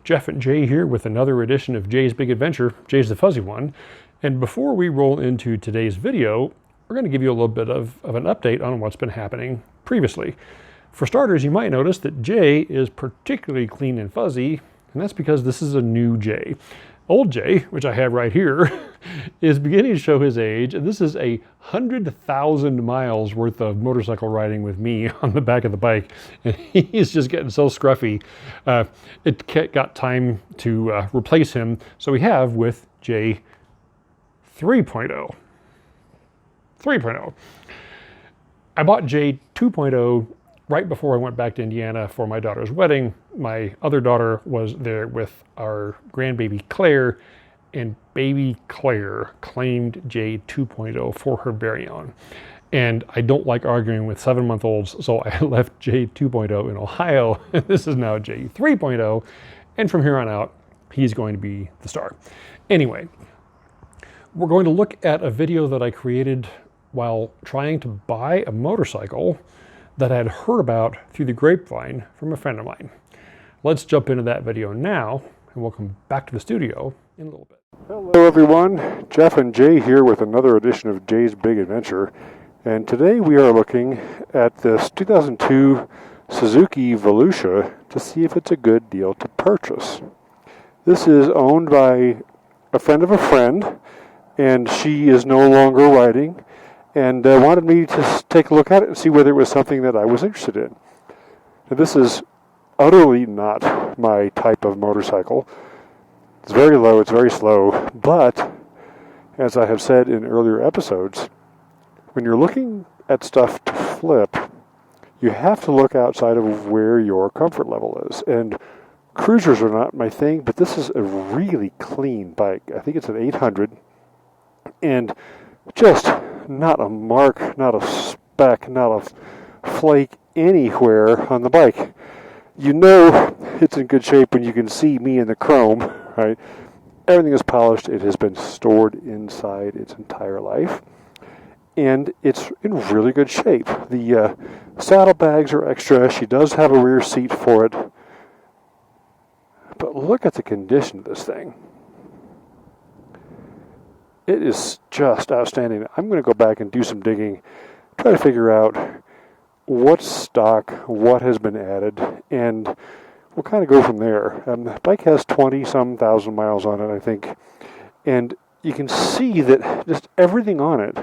Jeff and Jay here with another edition of Jay's Big Adventure. Jay's the fuzzy one. And before we roll into today's video, we're going to give you a little bit of an update on what's been happening previously. For starters, you might notice that Jay is particularly clean and fuzzy, and that's because this is a new Jay. Old Jay, which I have right here, is beginning to show his age, and this is 100,000 miles worth of motorcycle riding with me on the back of the bike, and he's just getting so scruffy. It got time to replace him, so we have with Jay 3.0. 3.0. I bought Jay 2.0 right before I went back to Indiana for my daughter's wedding. My other daughter was there with our grandbaby Claire, and baby Claire claimed Jay 2.0 for her very own. And I don't like arguing with 7-month-olds, so I left Jay 2.0 in Ohio. This is now Jay 3.0, and from here on out, he's going to be the star. Anyway, we're going to look at a video that I created while trying to buy a motorcycle that I had heard about through the grapevine from a friend of mine. Let's jump into that video now, and we'll come back to the studio in a little bit. Hello everyone, Jeff and Jay here with another edition of Jay's Big Adventure. And today we are looking at this 2002 Suzuki Volusia to see if it's a good deal to purchase. This is owned by a friend of a friend, and she is no longer riding, and wanted me to take a look at it and see whether it was something that I was interested in. Now, this is utterly not my type of motorcycle. It's very low, it's very slow, but as I have said in earlier episodes, when you're looking at stuff to flip, you have to look outside of where your comfort level is. And cruisers are not my thing, but this is a really clean bike. I think it's an 800, and just not a mark, not a speck, not a flake anywhere on the bike. You know it's in good shape when you can see me in the chrome, right? Everything is polished. It has been stored inside its entire life, and it's in really good shape. The saddlebags are extra. She does have a rear seat for it, but look at the condition of this thing. It is just outstanding. I'm going to go back and do some digging, try to figure out what's stock, what has been added, and we'll kind of go from there. The bike has 20-some thousand miles on it, I think, and you can see that just everything on it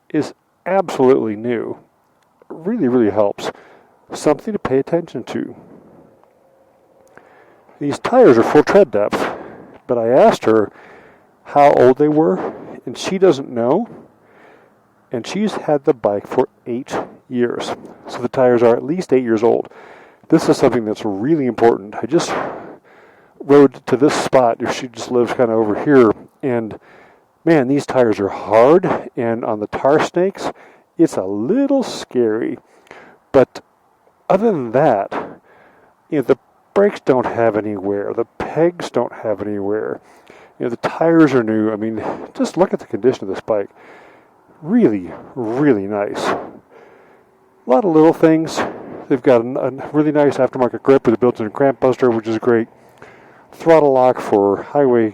is absolutely new. It really, really helps. Something to pay attention to. These tires are full tread depth, but I asked her how old they were, and she doesn't know, and she's had the bike for 8 years. So the tires are at least 8 years old. This is something that's really important. I just rode to this spot. She just lives kind of over here, and man, these tires are hard, and on the tar snakes, it's a little scary. But other than that, the brakes don't have any wear. The pegs don't have any wear. The tires are new. I mean, just look at the condition of this bike. Really, really nice. A lot of little things. They've got a really nice aftermarket grip with a built-in cramp buster, which is great. Throttle lock for highway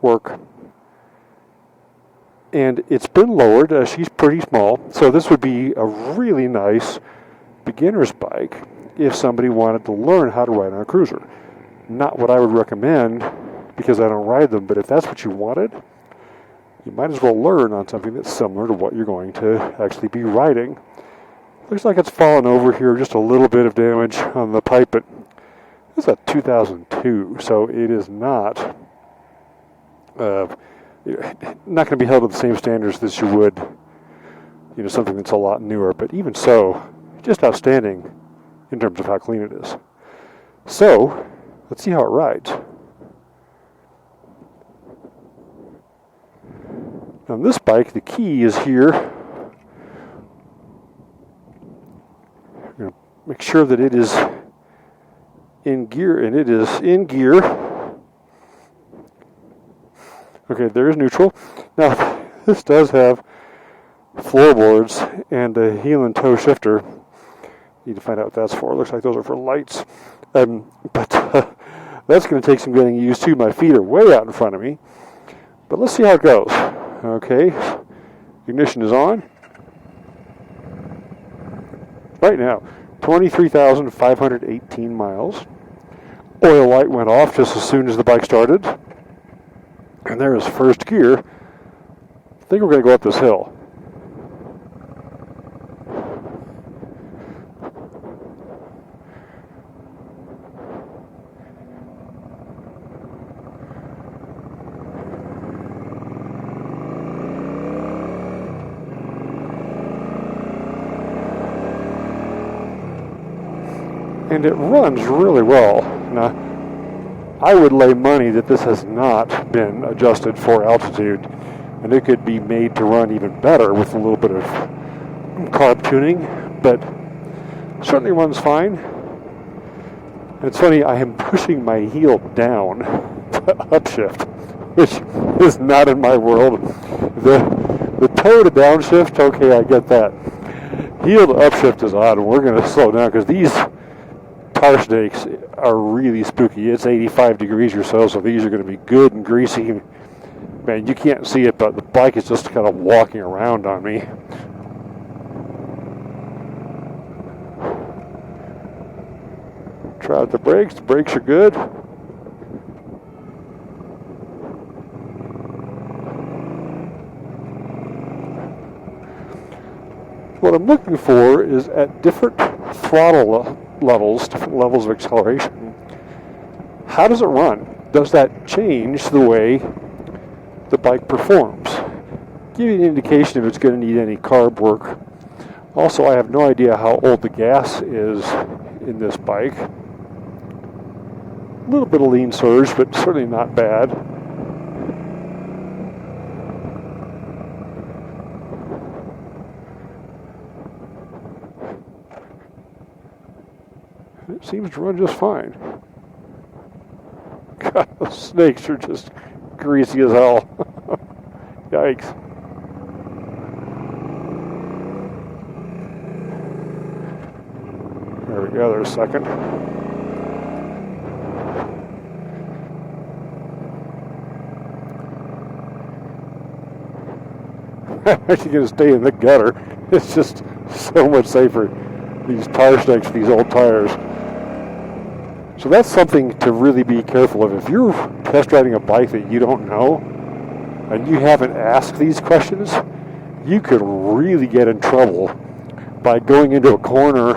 work. And it's been lowered. She's pretty small, so this would be a really nice beginner's bike if somebody wanted to learn how to ride on a cruiser. Not what I would recommend, because I don't ride them, but if that's what you wanted, you might as well learn on something that's similar to what you're going to actually be riding. Looks like it's fallen over here, just a little bit of damage on the pipe, but it's a 2002, so it is not going to be held to the same standards as you would, something that's a lot newer, but even so, just outstanding in terms of how clean it is. So, let's see how it rides. On this bike, the key is here. I'm going to make sure that it is in gear, and it is in gear. Okay, there's neutral. Now, this does have floorboards and a heel and toe shifter. Need to find out what that's for. Looks like those are for lights. But That's going to take some getting used to. My feet are way out in front of me. But let's see how it goes. Okay, ignition is on. Right now, 23,518 miles. Oil light went off just as soon as the bike started. And there is first gear. I think we're going to go up this hill. And it runs really well. Now, I would lay money that this has not been adjusted for altitude, and it could be made to run even better with a little bit of carb tuning, but certainly runs fine. And it's funny, I am pushing my heel down to upshift, which is not in my world. The toe to downshift, okay, I get that. Heel to upshift is odd, and we're going to slow down because these tar snakes are really spooky. It's 85 degrees or so, so these are going to be good and greasy. Man, you can't see it, but the bike is just kind of walking around on me. Try out the brakes. The brakes are good. What I'm looking for is at different throttle levels, different levels of acceleration, how does it run? Does that change the way the bike performs? Give you an indication if it's going to need any carb work. Also, I have no idea how old the gas is in this bike. A little bit of lean surge, but certainly not bad. It seems to run just fine. God, the snakes are just greasy as hell. Yikes. There we go, there's a second. I'm actually going to stay in the gutter. It's just so much safer. These tire snakes, these old tires. So that's something to really be careful of. If you're test riding a bike that you don't know and you haven't asked these questions, you could really get in trouble by going into a corner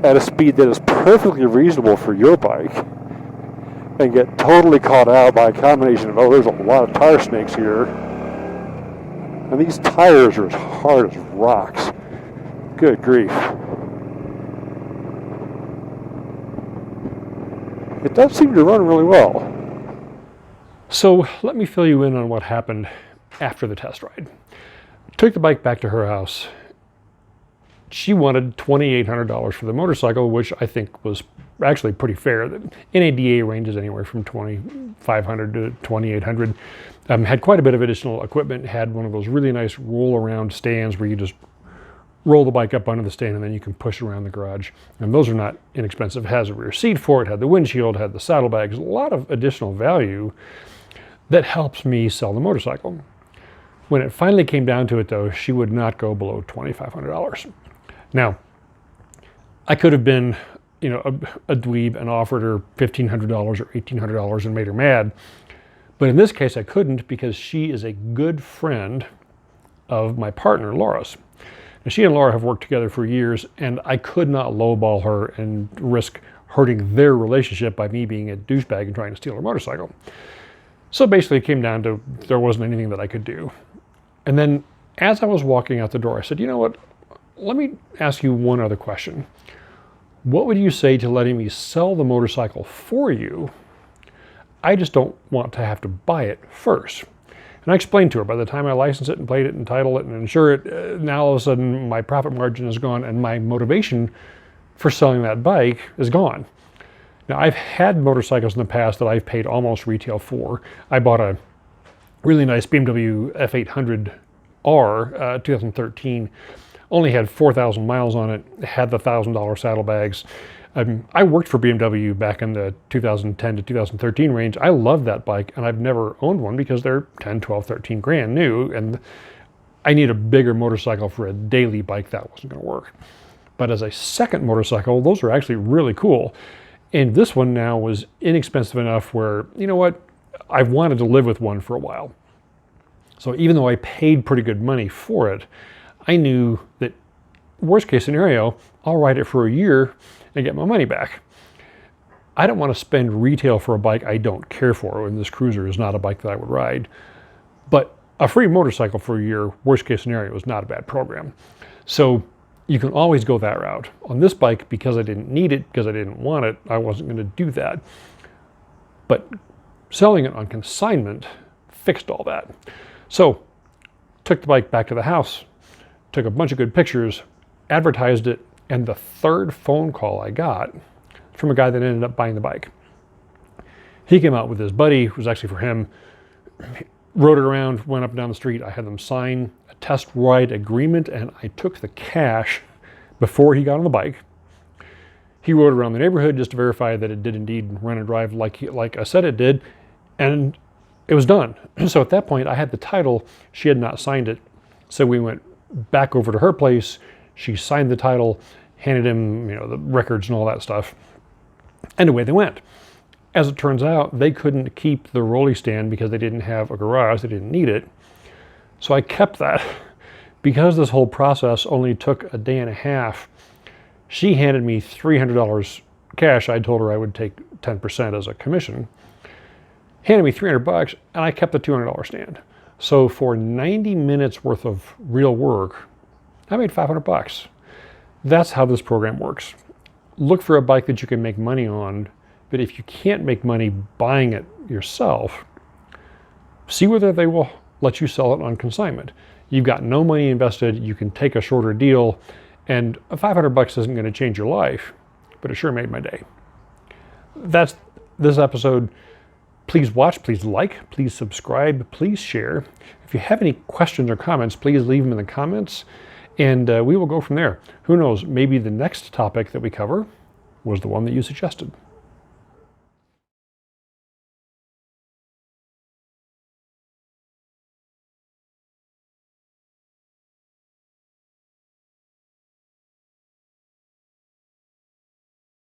at a speed that is perfectly reasonable for your bike and get totally caught out by a combination of, oh, there's a lot of tire snakes here. And these tires are as hard as rocks. Good grief. It does seem to run really well. So let me fill you in on what happened after the test ride. Took the bike back to her house. She wanted $2,800 for the motorcycle, which I think was actually pretty fair. The NADA ranges anywhere from $2,500 to $2,800. Had quite a bit of additional equipment. Had one of those really nice roll-around stands where you just roll the bike up under the stand and then you can push it around the garage. And those are not inexpensive. It has a rear seat for it, had the windshield, had the saddlebags, a lot of additional value that helps me sell the motorcycle. When it finally came down to it though, she would not go below $2,500. Now, I could have been, a dweeb and offered her $1,500 or $1,800 and made her mad. But in this case, I couldn't because she is a good friend of my partner, Laura's. And she and Laura have worked together for years, and I could not lowball her and risk hurting their relationship by me being a douchebag and trying to steal her motorcycle. So basically it came down to there wasn't anything that I could do. And then as I was walking out the door, I said, you know what, let me ask you one other question. What would you say to letting me sell the motorcycle for you? I just don't want to have to buy it first. And I explained to her, by the time I license it and plate it and title it and insure it, now all of a sudden my profit margin is gone and my motivation for selling that bike is gone. Now, I've had motorcycles in the past that I've paid almost retail for. I bought a really nice BMW F800R 2013. Only had 4,000 miles on it, had the $1,000 saddlebags. I worked for BMW back in the 2010 to 2013 range. I love that bike, and I've never owned one because they're 10, 12, 13 grand new, and I need a bigger motorcycle for a daily bike. That wasn't going to work. But as a second motorcycle, those are actually really cool. And this one now was inexpensive enough where, you know what, I've wanted to live with one for a while. So even though I paid pretty good money for it, I knew that worst case scenario, I'll ride it for a year and get my money back. I don't want to spend retail for a bike I don't care for, and this Cruiser is not a bike that I would ride. But a free motorcycle for a year, worst case scenario, is not a bad program. So you can always go that route. On this bike, because I didn't need it, because I didn't want it, I wasn't going to do that. But selling it on consignment fixed all that. So took the bike back to the house, took a bunch of good pictures, advertised it, and the third phone call I got from a guy that ended up buying the bike. He came out with his buddy, it was actually for him, rode it around, went up and down the street. I had them sign a test ride agreement, and I took the cash before he got on the bike. He rode around the neighborhood just to verify that it did indeed run and drive like I said it did, and it was done. So at that point, I had the title. She had not signed it. So we went back over to her place. She signed the title, handed him, the records and all that stuff. And away they went. As it turns out, they couldn't keep the rolly stand because they didn't have a garage. They didn't need it. So I kept that. Because this whole process only took a day and a half, she handed me $300 cash. I told her I would take 10% as a commission. Handed me $300, and I kept the $200 stand. So for 90 minutes worth of real work, I made $500. That's how this program works. Look for a bike that you can make money on, but if you can't make money buying it yourself, see whether they will let you sell it on consignment. You've got no money invested, you can take a shorter deal, and $500 isn't going to change your life, but it sure made my day. That's this episode. Please watch, please like, please subscribe, please share. If you have any questions or comments, please leave them in the comments, and we will go from there. Who knows, maybe the next topic that we cover was the one that you suggested.